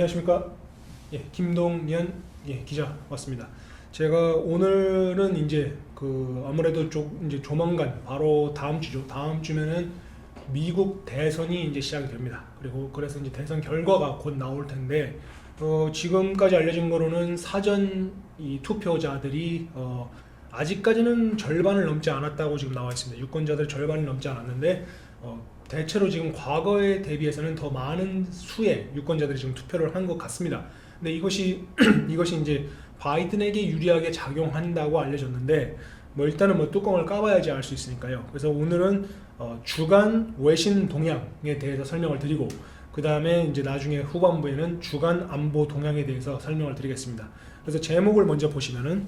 안녕하십니까. 김동연 기자 왔습니다. 제가 오늘은 이제 아무래도 이제 조만간 바로 다음 주죠. 다음 주면은 미국 대선이 이제 시작이 됩니다. 그래서 이제 대선 결과가 곧 나올 텐데 지금까지 알려진 거로는 사전 이 투표자들이 아직까지는 절반을 넘지 않았다고 지금 나와 있습니다. 유권자들 절반을 넘지 않았는데 대체로 지금 과거에 대비해서는 더 많은 수의 유권자들이 지금 투표를 한 것 같습니다. 근데 이것이 이제 바이든에게 유리하게 작용한다고 알려졌는데 일단은 뚜껑을 까봐야지 알 수 있으니까요. 그래서 오늘은 주간 외신 동향에 대해서 설명을 드리고 그 다음에 이제 나중에 후반부에는 주간 안보 동향에 대해서 설명을 드리겠습니다. 그래서 제목을 먼저 보시면은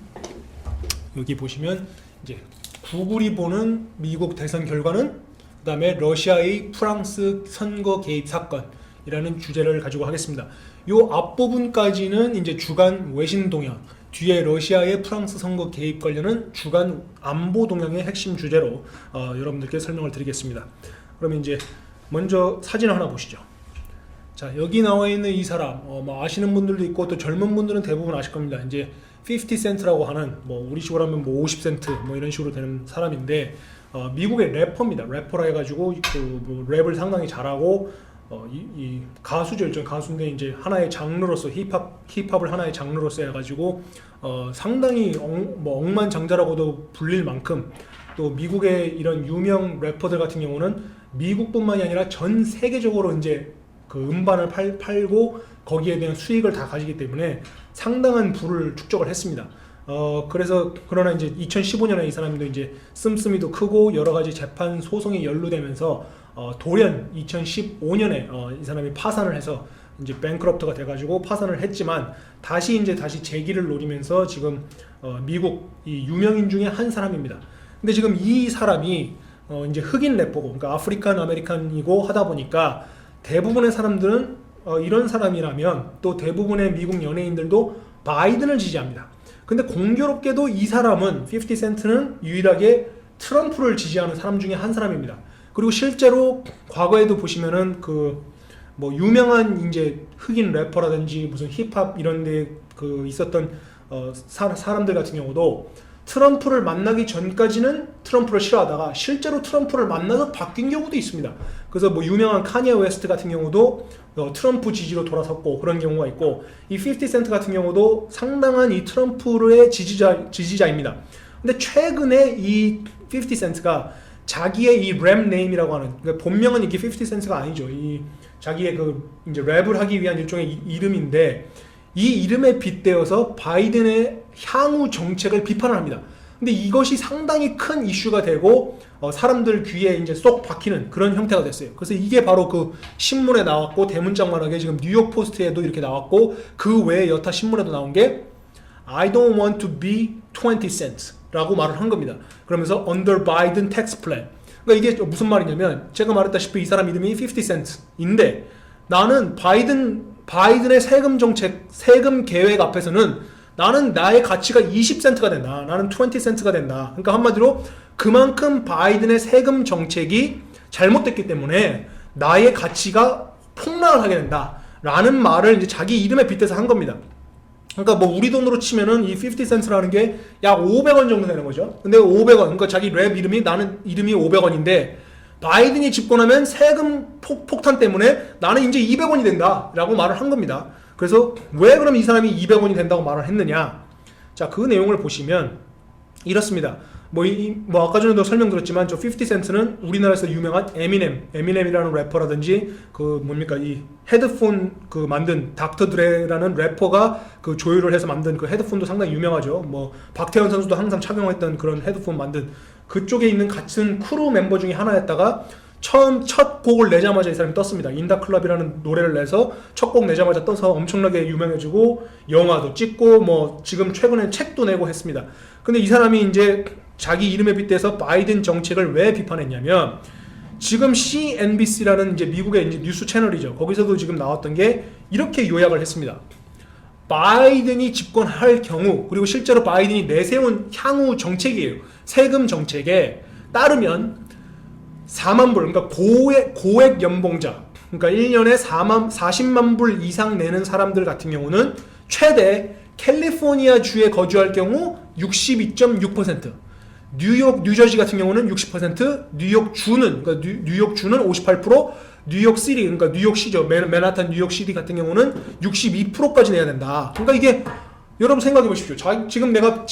여기 보시면 이제 구글이 보는 미국 대선 결과는 그 다음에 러시아의 프랑스 선거 개입 사건이라는 주제를 가지고 하겠습니다. 요 앞부분까지는 이제 주간 외신 동향, 뒤에 러시아의 프랑스 선거 개입 관련은 주간 안보 동향의 핵심 주제로 여러분들께 설명을 드리겠습니다. 그러면 이제 먼저 사진을 하나 보시죠. 자, 여기 나와 있는 이 사람 아시는 분들도 있고 또 젊은 분들은 대부분 아실 겁니다. 이제 50센트라고 하는 우리식으로 하면 50센트 이런 식으로 되는 사람인데 미국의 래퍼입니다. 래퍼라 해가지고 랩을 상당히 잘하고 이 가수죠. 일종 가수인데 이제 하나의 장르로서 힙합을 하나의 장르로서 해가지고 상당히 억만장자라고도 불릴 만큼 또 미국의 이런 유명 래퍼들 같은 경우는 미국뿐만이 아니라 전 세계적으로 이제 음반을 팔고 거기에 대한 수익을 다 가지기 때문에 상당한 부를 축적을 했습니다. 그러나 이제 2015년에 이 사람도 이제 씀씀이도 크고 여러 가지 재판 소송이 연루되면서 돌연 2015년에 이 사람이 파산을 해서 이제 뱅크럽트가 돼가지고 파산을 했지만 다시 재기를 노리면서 지금 미국 이 유명인 중에 한 사람입니다. 근데 지금 이 사람이 이제 흑인 래퍼고, 그러니까 아프리칸 아메리칸이고 하다 보니까 대부분의 사람들은 이런 사람이라면 또 대부분의 미국 연예인들도 바이든을 지지합니다. 근데 공교롭게도 이 사람은 50센트는 유일하게 트럼프를 지지하는 사람 중에 한 사람입니다. 그리고 실제로 과거에도 보시면은 유명한 이제 흑인 래퍼라든지 무슨 힙합 이런 데 있었던 사람들 같은 경우도 트럼프를 만나기 전까지는 트럼프를 싫어하다가 실제로 트럼프를 만나서 바뀐 경우도 있습니다. 그래서 유명한 카니에 웨스트 같은 경우도 트럼프 지지로 돌아섰고 그런 경우가 있고, 이 50센트 같은 경우도 상당한 이 트럼프의 지지자입니다. 근데 최근에 이 50센트가 자기의 이 랩 네임이라고 하는, 그러니까 본명은 이게 50센트가 아니죠. 이 자기의 이제 랩을 하기 위한 일종의 이름인데 이 이름에 빗대어서 바이든의 향후 정책을 비판을 합니다. 근데 이것이 상당히 큰 이슈가 되고 사람들 귀에 이제 쏙 박히는 그런 형태가 됐어요. 그래서 이게 바로 신문에 나왔고 대문짝만하게 지금 뉴욕 포스트에도 이렇게 나왔고 그 외에 여타 신문에도 나온 게 I don't want to be 20 cents 라고 말을 한 겁니다. 그러면서 under Biden tax plan. 그러니까 이게 무슨 말이냐면 제가 말했다시피 이 사람 이름이 50 cent인데 나는 바이든의 세금 정책, 세금 계획 앞에서는 나는 나의 가치가 20센트가 된다. 나는 20센트가 된다. 그러니까 한마디로 그만큼 바이든의 세금 정책이 잘못됐기 때문에 나의 가치가 폭락을 하게 된다. 라는 말을 이제 자기 이름에 빗대서 한 겁니다. 그러니까 우리 돈으로 치면은 이 50센트라는 게 약 500원 정도 되는 거죠. 근데 500원, 그러니까 자기 랩 이름이 나는 이름이 500원인데 바이든이 집권하면 세금 폭탄 때문에 나는 이제 200원이 된다 라고 말을 한 겁니다. 그래서 왜 그럼 이 사람이 200원이 된다고 말을 했느냐. 자, 그 내용을 보시면 이렇습니다. 아까 전에도 설명드렸지만 저 50센트는 우리나라에서 유명한 에미넴이라는 래퍼라든지 이 헤드폰 만든 닥터 드레라는 래퍼가 조율을 해서 만든 헤드폰도 상당히 유명하죠. 박태환 선수도 항상 착용했던 그런 헤드폰 만든 그쪽에 있는 같은 크루 멤버 중에 하나였다가 첫 곡을 내자마자 이 사람이 떴습니다. 인다클럽이라는 노래를 내서 첫 곡 내자마자 떠서 엄청나게 유명해지고 영화도 찍고 지금 최근에 책도 내고 했습니다. 근데 이 사람이 이제 자기 이름에 빗대서 바이든 정책을 왜 비판했냐면 지금 CNBC라는 이제 미국의 이제 뉴스 채널이죠. 거기서도 지금 나왔던 게 이렇게 요약을 했습니다. 바이든이 집권할 경우, 그리고 실제로 바이든이 내세운 향후 정책이에요. 세금 정책에 따르면 4만 불, 그러니까 고액 연봉자, 그러니까 1년에 40만 불 이상 내는 사람들 같은 경우는 최대 캘리포니아 주에 거주할 경우 62.6%, 뉴욕, 뉴저지 같은 경우는 60%, 뉴욕주는 그러니까 뉴욕주는 58%, 뉴욕시티 그러니까 뉴욕시죠. 맨하탄 뉴욕시티 같은 경우는 62%까지 내야 된다. 그러니까 이게 여러분 생각해 보십시오. 지금 내가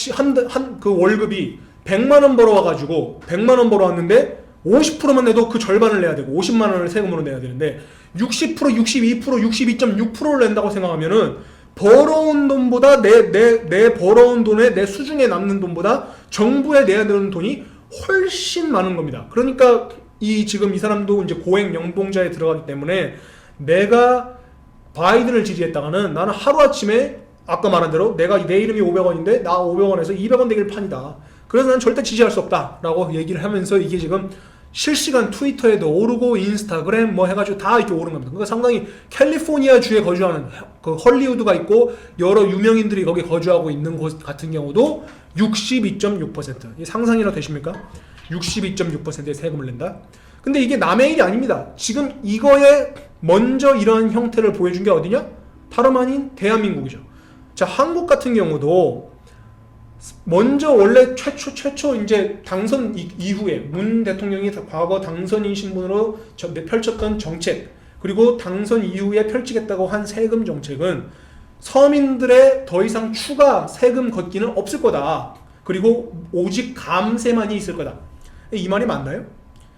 그 월급이 100만 원 벌어와가지고 100만 원 벌어왔는데 50%만 내도 그 절반을 내야 되고 50만 원을 세금으로 내야 되는데 60%, 62%, 62.6%를 낸다고 생각하면은 벌어온 돈보다 내 벌어온 돈에 내 수중에 남는 돈보다 정부에 내야 되는 돈이 훨씬 많은 겁니다. 그러니까 지금 이 사람도 이제 고액 연봉자에 들어가기 때문에 내가 바이든을 지지했다가는 나는 하루아침에 아까 말한 대로 내가 내 이름이 500원인데 나 500원에서 200원 되길 판이다. 그래서 나는 절대 지지할 수 없다라고 얘기를 하면서 이게 지금 실시간 트위터에도 오르고 인스타그램 뭐 해가지고 다 이렇게 오른 겁니다. 그러니까 상당히 캘리포니아 주에 거주하는 그 헐리우드가 있고 여러 유명인들이 거기 거주하고 있는 곳 같은 경우도 62.6% 상상이나 되십니까? 62.6%의 세금을 낸다. 근데 이게 남의 일이 아닙니다. 지금 이거에 먼저 이런 형태를 보여준 게 어디냐? 다름 아닌 대한민국이죠. 자, 한국 같은 경우도 먼저 원래 최초 이제 당선 이후에 문 대통령이 과거 당선인 신분으로 펼쳤던 정책, 그리고 당선 이후에 펼치겠다고 한 세금 정책은 서민들의 더 이상 추가 세금 걷기는 없을 거다. 그리고 오직 감세만이 있을 거다. 이 말이 맞나요?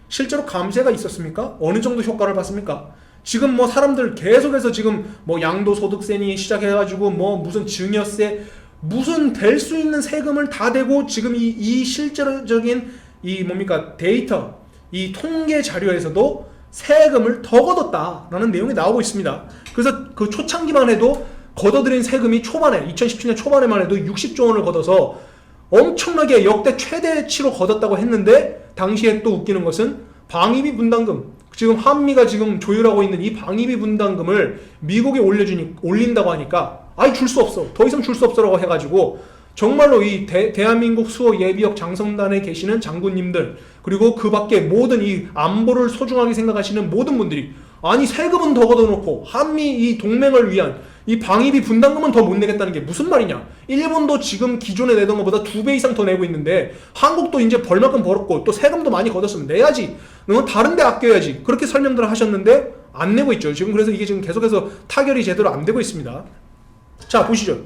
실제로 감세가 있었습니까? 어느 정도 효과를 봤습니까? 지금 뭐 사람들 계속해서 지금 뭐 양도소득세니 시작해가지고 뭐 무슨 증여세 무슨 될 수 있는 세금을 다 대고 지금 이 실제적인 이 뭡니까 데이터 이 통계 자료에서도 세금을 더 걷었다라는 내용이 나오고 있습니다. 그래서 그 초창기만 해도 걷어들인 세금이 초반에 2017년 초반에만 해도 60조 원을 걷어서 엄청나게 역대 최대치로 걷었다고 했는데 당시에 또 웃기는 것은 방위비 분담금 지금 한미가 지금 조율하고 있는 이 방위비 분담금을 미국에 올린다고 하니까 아이 줄 수 없어 더 이상 줄 수 없어라고 해가지고 정말로 이 대한민국 수호 예비역 장성단에 계시는 장군님들 그리고 그 밖에 모든 이 안보를 소중하게 생각하시는 모든 분들이 아니 세금은 더 걷어놓고 한미 이 동맹을 위한 이 방위비 분담금은 더 못 내겠다는 게 무슨 말이냐. 일본도 지금 기존에 내던 것보다 2배 이상 더 내고 있는데 한국도 이제 벌만큼 벌었고 또 세금도 많이 걷었으면 내야지. 너 다른 데 아껴야지. 그렇게 설명들을 하셨는데 안 내고 있죠. 지금 그래서 이게 지금 계속해서 타결이 제대로 안 되고 있습니다. 자 보시죠.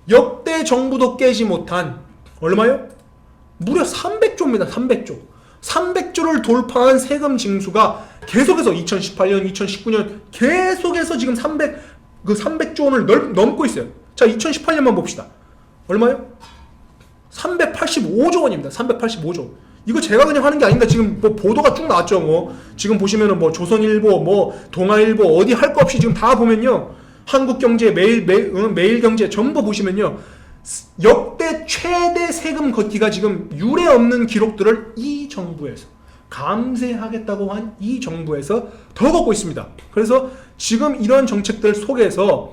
역대 정부도 깨지 못한 얼마요? 무려 300조입니다. 300조. 300조를 돌파한 세금 징수가 계속해서 2018년, 2019년 계속해서 지금 300조 원을 넘고 있어요. 자, 2018년만 봅시다. 얼마요? 385조 원입니다. 385조. 이거 제가 그냥 하는 게 아닙니다. 지금 뭐 보도가 쭉 나왔죠. 뭐 지금 보시면은 뭐 조선일보, 뭐 동아일보 어디 할 거 없이 지금 다 보면요. 한국경제, 매일경제 전부 보시면요. 역대 최대 세금 걷기가 지금 유례 없는 기록들을 이 정부에서 감세하겠다고 한 이 정부에서 더 걷고 있습니다. 그래서 지금 이런 정책들 속에서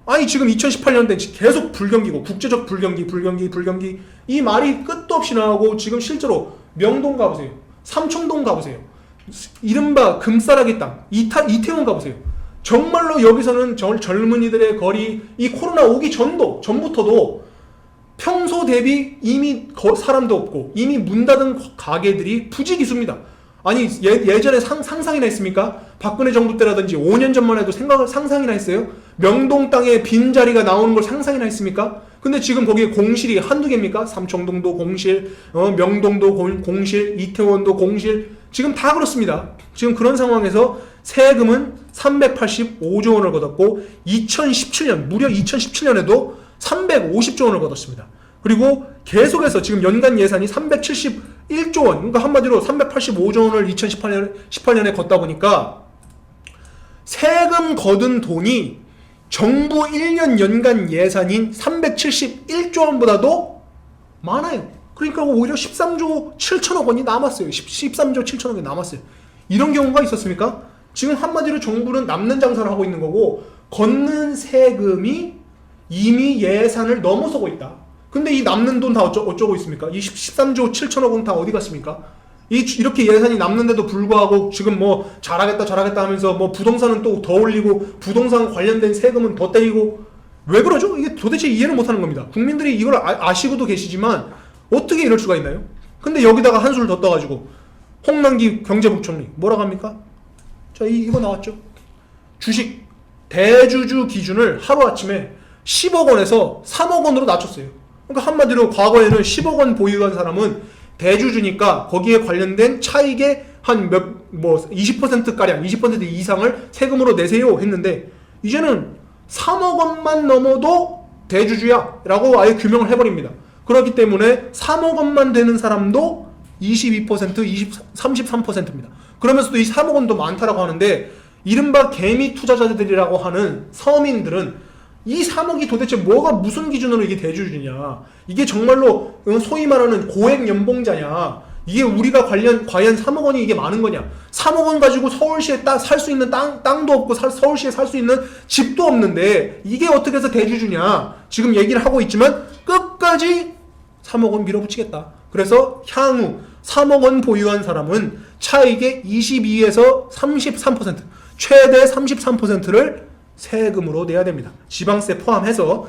아니 지금 2018년대 계속 불경기고 국제적 불경기 이 말이 끝도 없이 나오고 지금 실제로 명동 가보세요. 삼청동 가보세요. 이른바 금싸라기 땅 이태원 가보세요. 정말로 여기서는 젊은이들의 거리 이 코로나 오기 전부터도 평소 대비 이미 사람도 없고 이미 문 닫은 가게들이 부지기수입니다. 아니 예전에 상상이나 했습니까? 박근혜 정부 때라든지 5년 전만 해도 상상이나 했어요? 명동 땅에 빈자리가 나오는 걸 상상이나 했습니까? 근데 지금 거기에 공실이 한두 개입니까? 삼청동도 공실, 명동도 공실, 이태원도 공실 지금 다 그렇습니다. 지금 그런 상황에서 세금은 385조 원을 걷었고 2017년 무려 2017년에도 350조 원을 걷었습니다. 그리고 계속해서 지금 연간 예산이 371조 원, 그러니까 한마디로 385조 원을 2018년에 걷다 보니까 세금 거둔 돈이 정부 1년 연간 예산인 371조 원보다도 많아요. 그러니까 오히려 13조 7천억 원이 남았어요. 13조 7천억 원이 남았어요. 이런 경우가 있었습니까? 지금 한마디로 정부는 남는 장사를 하고 있는 거고 걷는 세금이 이미 예산을 넘어서고 있다. 근데 이 남는 돈 다 어쩌고 있습니까? 이 13조 7천억 원 다 어디 갔습니까? 이렇게 예산이 남는데도 불구하고 지금 뭐 잘하겠다 하면서 뭐 부동산은 또 더 올리고 부동산 관련된 세금은 더 떼이고 왜 그러죠? 이게 도대체 이해를 못하는 겁니다. 국민들이 이걸 아시고도 계시지만 어떻게 이럴 수가 있나요? 근데 여기다가 한술 더 떠가지고 홍남기 경제부총리 뭐라고 합니까? 자, 이거 나왔죠. 주식 대주주 기준을 하루아침에 10억 원에서 3억 원으로 낮췄어요. 그러니까 한마디로 과거에는 10억 원 보유한 사람은 대주주니까 거기에 관련된 차익의 한 20%가량, 20% 이상을 세금으로 내세요 했는데 이제는 3억 원만 넘어도 대주주야 라고 아예 규명을 해버립니다. 그렇기 때문에 3억 원만 되는 사람도 22%, 33%입니다. 그러면서도 이 3억 원도 많다라고 하는데 이른바 개미 투자자들이라고 하는 서민들은 이 3억이 도대체 무슨 기준으로 이게 대주주냐, 이게 정말로 소위 말하는 고액 연봉자냐, 이게 우리가 과연 3억 원이 이게 많은 거냐, 3억 원 가지고 서울시에 살 수 있는 땅도 없고 서울시에 살 수 있는 집도 없는데 이게 어떻게 해서 대주주냐 지금 얘기를 하고 있지만 끝까지 3억 원 밀어붙이겠다. 그래서 향후 3억 원 보유한 사람은 차익의 22에서 33%, 최대 33%를 세금으로 내야 됩니다. 지방세 포함해서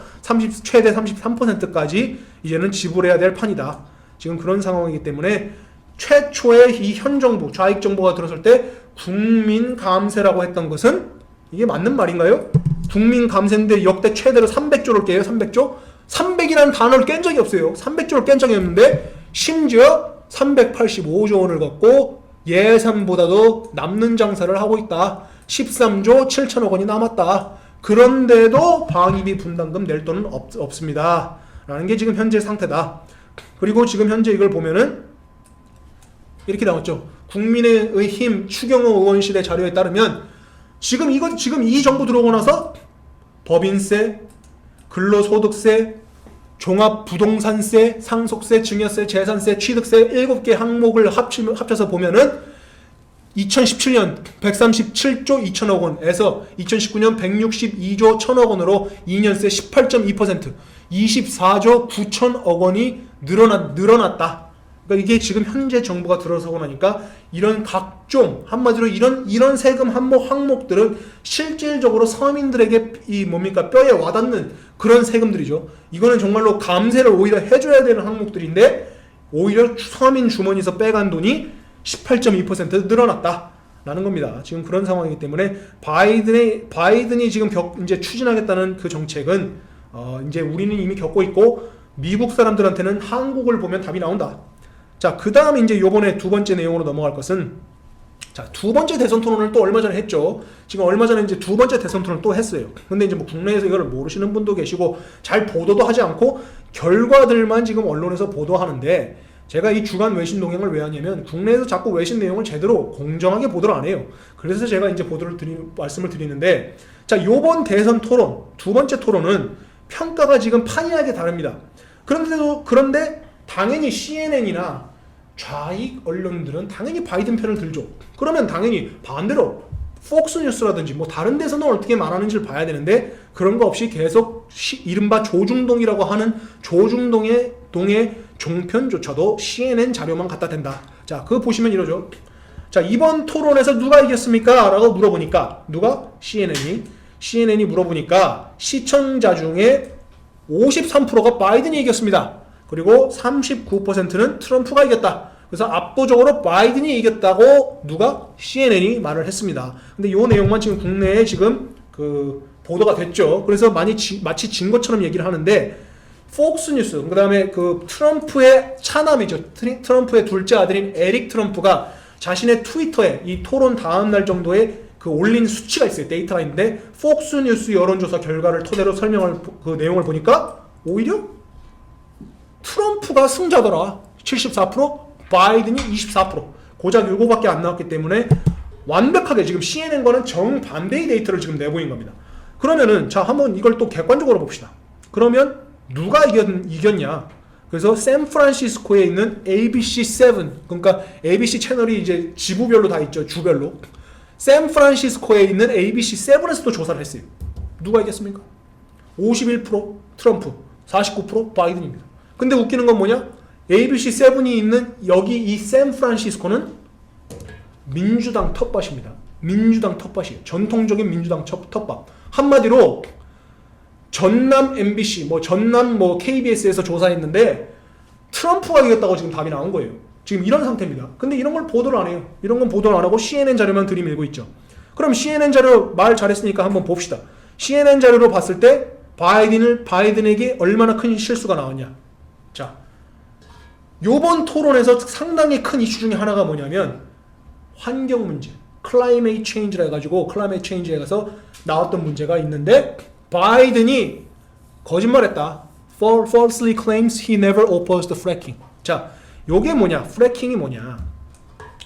최대 33%까지 이제는 지불해야 될 판이다. 지금 그런 상황이기 때문에 최초의 이 현 정부, 좌익 정부가 들어설 때 국민 감세라고 했던 것은 이게 맞는 말인가요? 국민 감세인데 역대 최대로 300조를 깨요. 300조? 300이라는 단어를 깬 적이 없어요. 300조를 깬 적이 없는데 심지어 385조 원을 갖고 예산보다도 남는 장사를 하고 있다. 13조 7천억 원이 남았다. 그런데도 방위비 분담금 낼 돈은 없습니다. 라는 게 지금 현재 상태다. 그리고 지금 현재 이걸 보면은 이렇게 나왔죠. 국민의힘 추경호 의원실의 자료에 따르면 지금 이 정부 들어오고 나서 법인세, 근로소득세, 종합부동산세, 상속세, 증여세, 재산세, 취득세 7개 항목을 합쳐서 보면은 2017년 137조 2천억 원에서 2019년 162조 1천억 원으로 2년새 18.2%, 24조 9천억 원이 늘어났다. 그러니까 이게 지금 현재 정부가 들어서고 나니까 이런 각종 한마디로 이런 세금 항목들은 실질적으로 서민들에게 뼈에 와닿는 그런 세금들이죠. 이거는 정말로 감세를 오히려 해줘야 되는 항목들인데 오히려 서민 주머니에서 빼간 돈이 18.2% 늘어났다라는 겁니다. 지금 그런 상황이기 때문에 바이든이 지금 이제 추진하겠다는 그 정책은 이제 우리는 이미 겪고 있고 미국 사람들한테는 한국을 보면 답이 나온다. 자, 그 다음에 이제 요번에 두 번째 내용으로 넘어갈 것은, 자, 두 번째 대선 토론을 또 얼마 전에 했죠. 지금 얼마 전에 이제 두 번째 대선 토론을 또 했어요. 근데 이제 뭐 국내에서 이걸 모르시는 분도 계시고 잘 보도도 하지 않고 결과들만 지금 언론에서 보도하는데, 제가 이 주간 외신 동향을 왜 하냐면 국내에서 자꾸 외신 내용을 제대로 공정하게 보도를 안 해요. 그래서 제가 이제 말씀을 드리는데, 자, 요번 대선 토론, 두 번째 토론은 평가가 지금 판이하게 다릅니다. 그런데 당연히 CNN이나 좌익 언론들은 당연히 바이든 편을 들죠. 그러면 당연히 반대로 폭스뉴스라든지 뭐 다른 데서는 어떻게 말하는지를 봐야 되는데 그런 거 없이 계속 이른바 조중동이라고 하는 조중동의 종편조차도 CNN 자료만 갖다 댄다. 자, 그거 보시면 이러죠. 자, 이번 토론에서 누가 이겼습니까? 라고 물어보니까 누가? CNN이 물어보니까 시청자 중에 53%가 바이든이 이겼습니다. 그리고 39%는 트럼프가 이겼다. 그래서 압도적으로 바이든이 이겼다고 누가? CNN이 말을 했습니다. 근데 이 내용만 지금 국내에 지금 보도가 됐죠. 그래서 마치 진 것처럼 얘기를 하는데 폭스뉴스, 그 다음에 트럼프의 차남이죠. 트럼프의 둘째 아들인 에릭 트럼프가 자신의 트위터에 이 토론 다음 날 정도에 올린 수치가 있어요. 데이터가 있는데 폭스뉴스 여론조사 결과를 토대로 설명할 그 내용을 보니까 오히려 트럼프가 승자더라. 74%, 바이든이 24%. 고작 요거밖에 안 나왔기 때문에 완벽하게 지금 CNN과는 정반대의 데이터를 지금 내보인 겁니다. 그러면은 자, 한번 이걸 또 객관적으로 봅시다. 그러면 누가 이겼냐? 그래서 샌프란시스코에 있는 ABC7, 그러니까 ABC 채널이 이제 지부별로 다 있죠. 주별로. 샌프란시스코에 있는 ABC7에서도 조사를 했어요. 누가 이겼습니까? 51% 트럼프, 49% 바이든입니다. 근데 웃기는 건 뭐냐? ABC7이 있는 여기 이 샌프란시스코는 민주당 텃밭입니다. 민주당 텃밭이에요. 전통적인 민주당 텃밭. 한마디로 전남 MBC, 전남 KBS에서 조사했는데 트럼프가 이겼다고 지금 답이 나온 거예요. 지금 이런 상태입니다. 근데 이런 걸 보도를 안 해요. 이런 건 보도를 안 하고 CNN 자료만 들이밀고 있죠. 그럼 CNN 자료 말 잘했으니까 한번 봅시다. CNN 자료로 봤을 때 바이든에게 얼마나 큰 실수가 나왔냐. 자, 요번 토론에서 상당히 큰 이슈 중에 하나가 뭐냐면 환경 문제, climate change라 해가지고 climate change에 가서 나왔던 문제가 있는데 바이든이 거짓말했다. Falsely claims he never opposed fracking. 자, 요게 뭐냐? 프래킹이 뭐냐?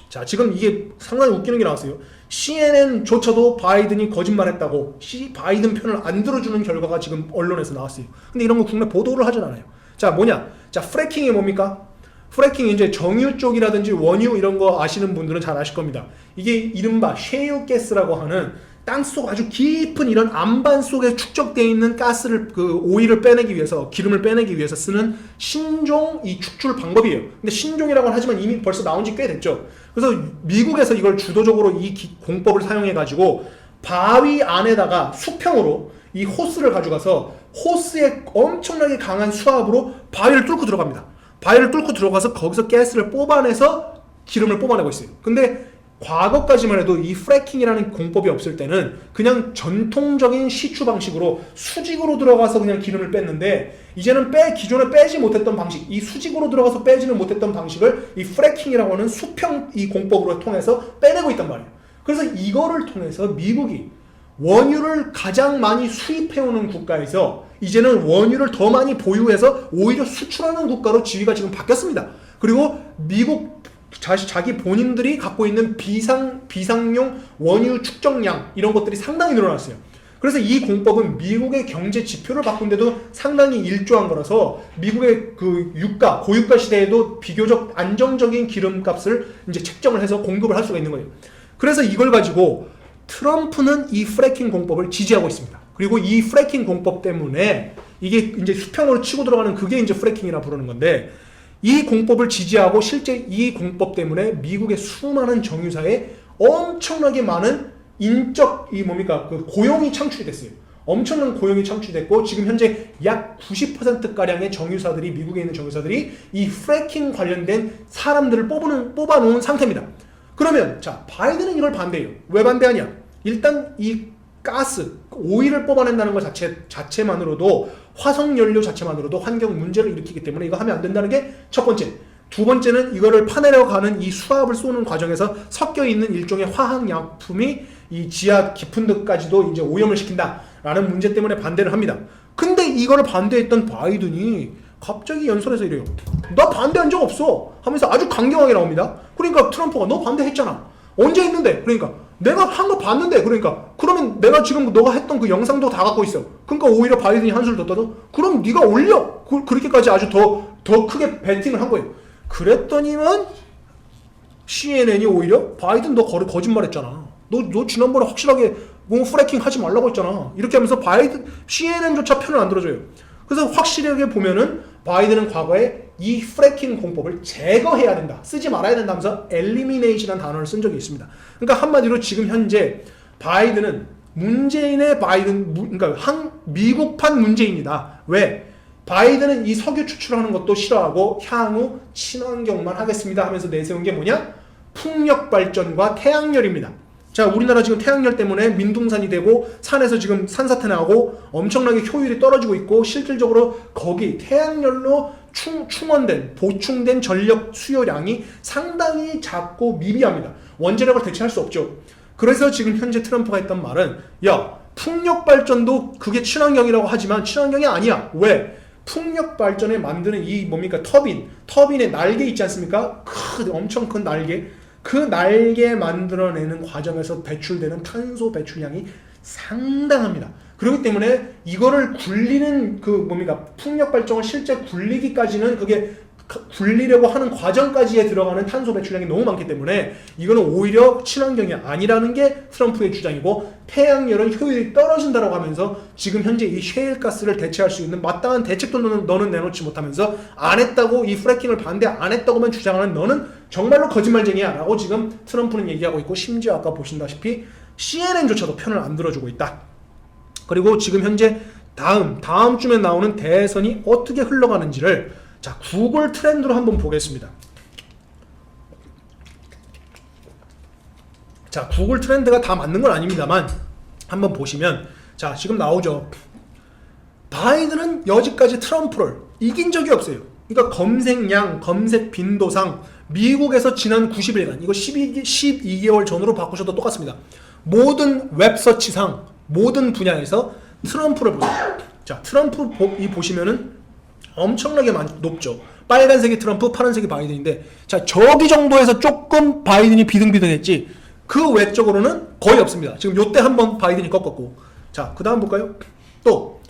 자, 지금 이게 상당히 웃기는 게 나왔어요. CNN조차도 바이든이 거짓말했다고 바이든 편을 안 들어주는 결과가 지금 언론에서 나왔어요. 근데 이런 거 국내 보도를 하진 않아요. 자, 뭐냐? 자, 프래킹이 뭡니까? 프래킹이 이제 정유 쪽이라든지 원유 이런 거 아시는 분들은 잘 아실 겁니다. 이게 이른바 셰일 가스라고 하는 땅속 아주 깊은 이런 안반 속에 축적되어 있는 가스를 오일을 빼내기 위해서 기름을 빼내기 위해서 쓰는 신종 이 축출 방법이에요. 근데 신종이라고는 하지만 이미 벌써 나온 지 꽤 됐죠. 그래서 미국에서 이걸 주도적으로 이 공법을 사용해 가지고 바위 안에다가 수평으로 이 호스를 가져가서 호스에 엄청나게 강한 수압으로 바위를 뚫고 들어갑니다. 바위를 뚫고 들어가서 거기서 가스를 뽑아내서 기름을 뽑아내고 있어요. 근데 과거까지만 해도 이 프래킹이라는 공법이 없을 때는 그냥 전통적인 시추 방식으로 수직으로 들어가서 그냥 기름을 뺐는데 이제는 기존에 빼지 못했던 방식, 이 수직으로 들어가서 빼지는 못했던 방식을 이 프래킹이라고 하는 수평 이 공법으로 통해서 빼내고 있단 말이에요. 그래서 이거를 통해서 미국이 원유를 가장 많이 수입해오는 국가에서 이제는 원유를 더 많이 보유해서 오히려 수출하는 국가로 지위가 지금 바뀌었습니다. 그리고 미국 자기 본인들이 갖고 있는 비상용 원유 축적량 이런 것들이 상당히 늘어났어요. 그래서 이 공법은 미국의 경제 지표를 바꾼데도 상당히 일조한 거라서 미국의 고유가 시대에도 비교적 안정적인 기름값을 이제 책정을 해서 공급을 할 수가 있는 거예요. 그래서 이걸 가지고 트럼프는 이 프래킹 공법을 지지하고 있습니다. 그리고 이 프래킹 공법 때문에 이게 이제 수평으로 치고 들어가는 그게 이제 프래킹이라 부르는 건데 이 공법을 지지하고 실제 이 공법 때문에 미국의 수많은 정유사에 엄청나게 많은 인적 고용이 창출이 됐어요. 엄청난 고용이 창출됐고 지금 현재 약 90%가량의 정유사들이 미국에 있는 정유사들이 이 프래킹 관련된 사람들을 뽑아놓은 상태입니다. 그러면 자 바이든은 이걸 반대해요. 왜 반대하냐? 일단 이 가스, 오일을 뽑아낸다는 것 자체만으로도 화석연료 자체만으로도 환경 문제를 일으키기 때문에 이거 하면 안 된다는 게 첫 번째. 두 번째는 이거를 파내려 가는 이 수압을 쏘는 과정에서 섞여 있는 일종의 화학약품이 이 지하 깊은 데까지도 이제 오염을 시킨다라는 문제 때문에 반대를 합니다. 근데 이거를 반대했던 바이든이 갑자기 연설에서 이래요. 나 반대한 적 없어 하면서 아주 강경하게 나옵니다. 그러니까 트럼프가 너 반대했잖아. 언제 했는데? 그러니까 내가 한 거 봤는데 그러니까 그러면 내가 지금 너가 했던 그 영상도 다 갖고 있어. 그러니까 오히려 바이든이 한술 더 떠도 그럼 네가 올려. 그렇게까지 아주 더 크게 배팅을 한 거예요. 그랬더니만 CNN이 오히려 바이든 너 거짓말했잖아. 너 지난번에 확실하게 프래킹 하지 말라고 했잖아. 이렇게 하면서 CNN조차 편을 안 들어줘요. 그래서 확실하게 보면은 바이든은 과거에 이 프래킹 공법을 제거해야 된다. 쓰지 말아야 된다 하면서 elimination이라는 단어를 쓴 적이 있습니다. 그러니까 한마디로 지금 현재 바이든은 그러니까 미국판 문재인이다. 왜? 바이든은 이 석유 추출하는 것도 싫어하고 향후 친환경만 하겠습니다 하면서 내세운 게 뭐냐? 풍력 발전과 태양열입니다. 자, 우리나라 지금 태양열 때문에 민둥산이 되고 산에서 지금 산사태 나고 엄청나게 효율이 떨어지고 있고 실질적으로 거기 태양열로 보충된 전력 수요량이 상당히 작고 미비합니다. 원자력을 대체할 수 없죠. 그래서 지금 현재 트럼프가 했던 말은 야, 풍력 발전도 그게 친환경이라고 하지만 친환경이 아니야. 왜? 풍력 발전에 만드는 이 터빈의 날개 있지 않습니까? 엄청 큰 날개. 그 날개 만들어내는 과정에서 배출되는 탄소 배출량이 상당합니다. 그렇기 때문에 이거를 굴리는 풍력 발전을 실제 굴리기까지는 그게 굴리려고 하는 과정까지에 들어가는 탄소 배출량이 너무 많기 때문에 이거는 오히려 친환경이 아니라는 게 트럼프의 주장이고, 태양열은 효율이 떨어진다고 하면서 지금 현재 이 셰일가스를 대체할 수 있는 마땅한 대책도 너는 내놓지 못하면서 안 했다고, 이 프래킹을 반대 안 했다고만 주장하는 너는 정말로 거짓말쟁이야 라고 지금 트럼프는 얘기하고 있고, 심지어 아까 보신다시피 CNN조차도 편을 안 들어주고 있다. 그리고 지금 현재 다음 주에 나오는 대선이 어떻게 흘러가는지를 자, 구글 트렌드로 한번 보겠습니다. 자, 구글 트렌드가 다 맞는 건 아닙니다만 한번 보시면, 자, 지금 나오죠. 바이든은 여지까지 트럼프를 이긴 적이 없어요. 그러니까 검색량, 검색 빈도상 미국에서 지난 90일간, 이거 12개월 전으로 바꾸셔도 똑같습니다. 모든 웹서치상, 모든 분야에서 트럼프를 보세요. 자, 트럼프 보시면은 엄청나게 높죠. 빨간색이 트럼프, 파란색이 바이든인데, 자, 저기 정도에서 조금 바이든이 비등비등했지 그 외적으로는 거의 없습니다. 지금 요때 한번 바이든이 꺾었고, 자, 그 다음 볼까요? 또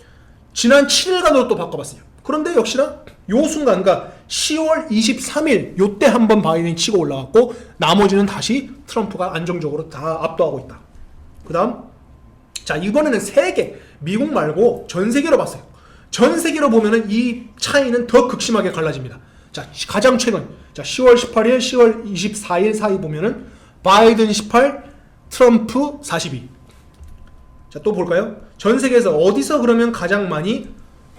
지난 7일간으로 또 바꿔봤어요. 그런데 역시나 요 순간, 그러니까 10월 23일 요때 한번 바이든이 치고 올라갔고, 나머지는 다시 트럼프가 안정적으로 다 압도하고 있다. 그 다음, 자, 이번에는 세계, 미국 말고 전 세계로 봤어요. 전 세계로 보면은 이 차이는 더 극심하게 갈라집니다. 자, 가장 최근, 자, 10월 18일, 10월 24일 사이 보면은 바이든 18, 트럼프 42. 자, 또 볼까요? 전 세계에서 어디서 그러면 가장 많이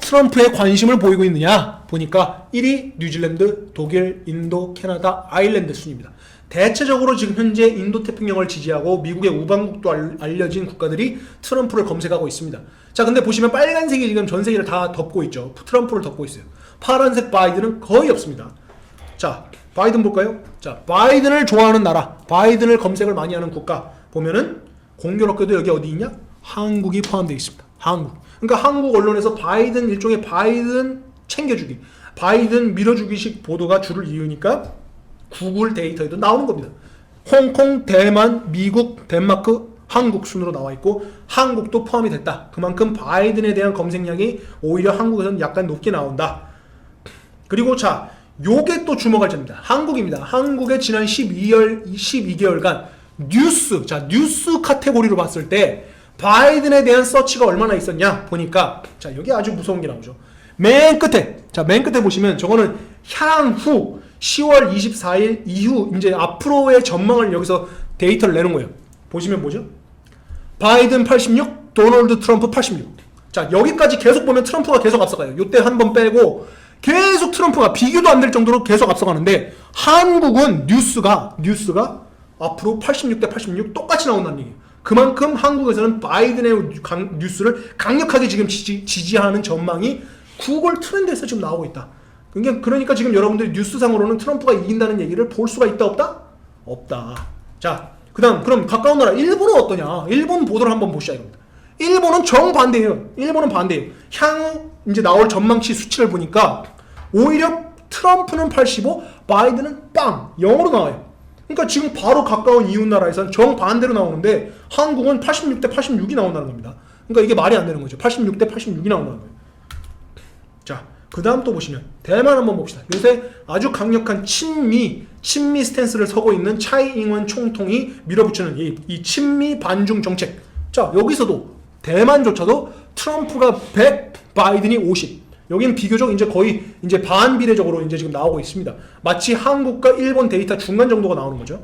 트럼프에 관심을 보이고 있느냐 보니까 1위 뉴질랜드, 독일, 인도, 캐나다, 아일랜드 순입니다. 대체적으로 지금 현재 인도태평양을 지지하고 미국의 우방국도 알려진 국가들이 트럼프를 검색하고 있습니다. 자, 근데 보시면 빨간색이 지금 전 세계를 다 덮고 있죠. 트럼프를 덮고 있어요. 파란색 바이든은 거의 없습니다. 자, 바이든 볼까요? 자, 바이든을 좋아하는 나라, 바이든을 검색을 많이 하는 국가 보면은 공교롭게도 여기 어디 있냐? 한국이 포함되어 있습니다. 한국. 그러니까 한국 언론에서 바이든, 일종의 바이든 챙겨주기, 바이든 밀어주기식 보도가 줄을 이으니까 구글 데이터에도 나오는 겁니다. 홍콩, 대만, 미국, 덴마크, 한국 순으로 나와 있고, 한국도 포함이 됐다. 그만큼 바이든에 대한 검색량이 오히려 한국에서는 약간 높게 나온다. 그리고 자, 요게 또 주목할 점입니다. 한국입니다. 한국의 지난 12개월간 뉴스, 자, 뉴스 카테고리로 봤을 때 바이든에 대한 서치가 얼마나 있었냐 보니까, 자, 여기 아주 무서운 게 나오죠. 맨 끝에, 자, 맨 끝에 보시면 저거는 향후 10월 24일 이후 이제 앞으로의 전망을 여기서 데이터를 내는 거예요. 보시면 뭐죠? 바이든 86, 도널드 트럼프 86. 자, 여기까지 계속 보면 트럼프가 계속 앞서가요. 요때 한번 빼고 계속 트럼프가 비교도 안 될 정도로 계속 앞서가는데, 한국은 뉴스가 앞으로 86대 86 똑같이 나온다는 얘기예요. 그만큼 한국에서는 바이든의 뉴스를 강력하게 지금 지지하는 전망이 구글 트렌드에서 지금 나오고 있다. 그러니까 지금 여러분들이 뉴스상으로는 트럼프가 이긴다는 얘기를 볼 수가 있다, 없다? 없다. 자, 그럼 가까운 나라 일본은 어떠냐? 일본 보도를 한번 보시자 이겁니다. 일본은 정반대예요. 일본은 반대예요. 향후 이제 나올 전망치 수치를 보니까 오히려 트럼프는 85, 바이든은 빵 0으로 나와요. 그러니까 지금 바로 가까운 이웃 나라에서는 정반대로 나오는데 한국은 86대 86이 나온다는 겁니다. 그러니까 이게 말이 안 되는 거죠. 86대 86이 나온다는 거예요. 자, 그 다음 또 보시면 대만 한번 봅시다. 요새 아주 강력한 친미 스탠스를 서고 있는 차이 잉원 총통이 밀어붙이는 이 친미 반중 정책. 자, 여기서도 대만조차도 트럼프가 100, 바이든이 50. 여기는 비교적 이제 거의 이제 반비례적으로 이제 지금 나오고 있습니다. 마치 한국과 일본 데이터 중간 정도가 나오는 거죠.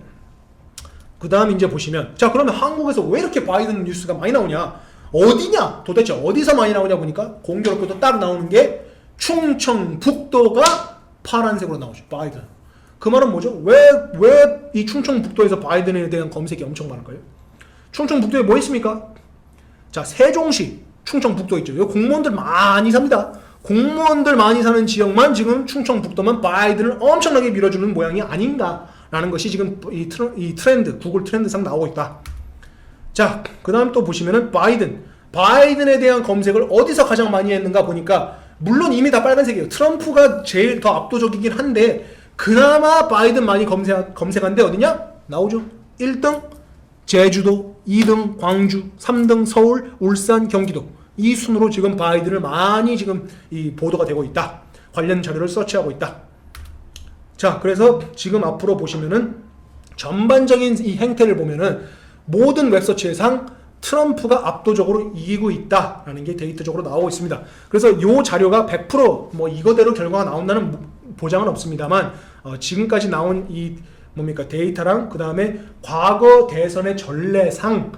그 다음 이제 보시면, 자, 그러면 한국에서 왜 이렇게 바이든 뉴스가 많이 나오냐? 어디냐? 도대체 어디서 많이 나오냐 보니까 공교롭게도 딱 나오는 게 충청북도가 파란색으로 나오죠. 바이든. 그 말은 뭐죠? 왜 이 충청북도에서 바이든에 대한 검색이 엄청 많을까요? 충청북도에 뭐 있습니까? 자, 세종시 충청북도 있죠. 여기 공무원들 많이 삽니다. 공무원들 많이 사는 지역만 지금 충청북도만 바이든을 엄청나게 밀어주는 모양이 아닌가라는 것이 지금 이 트렌드, 구글 트렌드상 나오고 있다. 자, 그 다음 또 보시면은 바이든에 대한 검색을 어디서 가장 많이 했는가 보니까, 물론 이미 다 빨간색이에요. 트럼프가 제일 더 압도적이긴 한데 그나마 바이든 많이 검색한 데 어디냐? 나오죠. 1등 제주도, 2등 광주, 3등 서울, 울산, 경기도. 이 순으로 지금 바이든을 많이 지금 이 보도가 되고 있다. 관련 자료를 서치하고 있다. 자, 그래서 지금 앞으로 보시면은 전반적인 이 행태를 보면은 모든 웹서치에상 트럼프가 압도적으로 이기고 있다라는 게 데이터적으로 나오고 있습니다. 그래서 이 자료가 100% 이거대로 결과가 나온다는 보장은 없습니다만 지금까지 나온 이 데이터랑 그 다음에 과거 대선의 전례상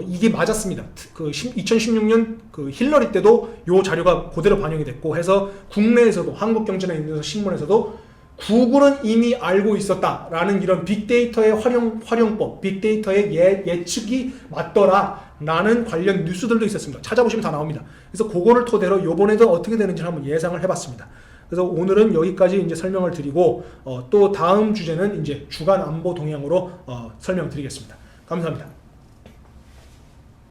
이게 맞았습니다. 그 2016년 그 힐러리 때도 이 자료가 그대로 반영이 됐고 해서 국내에서도 한국경제나 인도에서 신문에서도 구글은 이미 알고 있었다라는 이런 빅데이터의 활용법, 빅데이터의 예측이 맞더라라는 관련 뉴스들도 있었습니다. 찾아보시면 다 나옵니다. 그래서 그거를 토대로 이번에도 어떻게 되는지 한번 예상을 해봤습니다. 그래서 오늘은 여기까지 이제 설명을 드리고 또 다음 주제는 이제 주간 안보 동향으로 설명드리겠습니다. 감사합니다.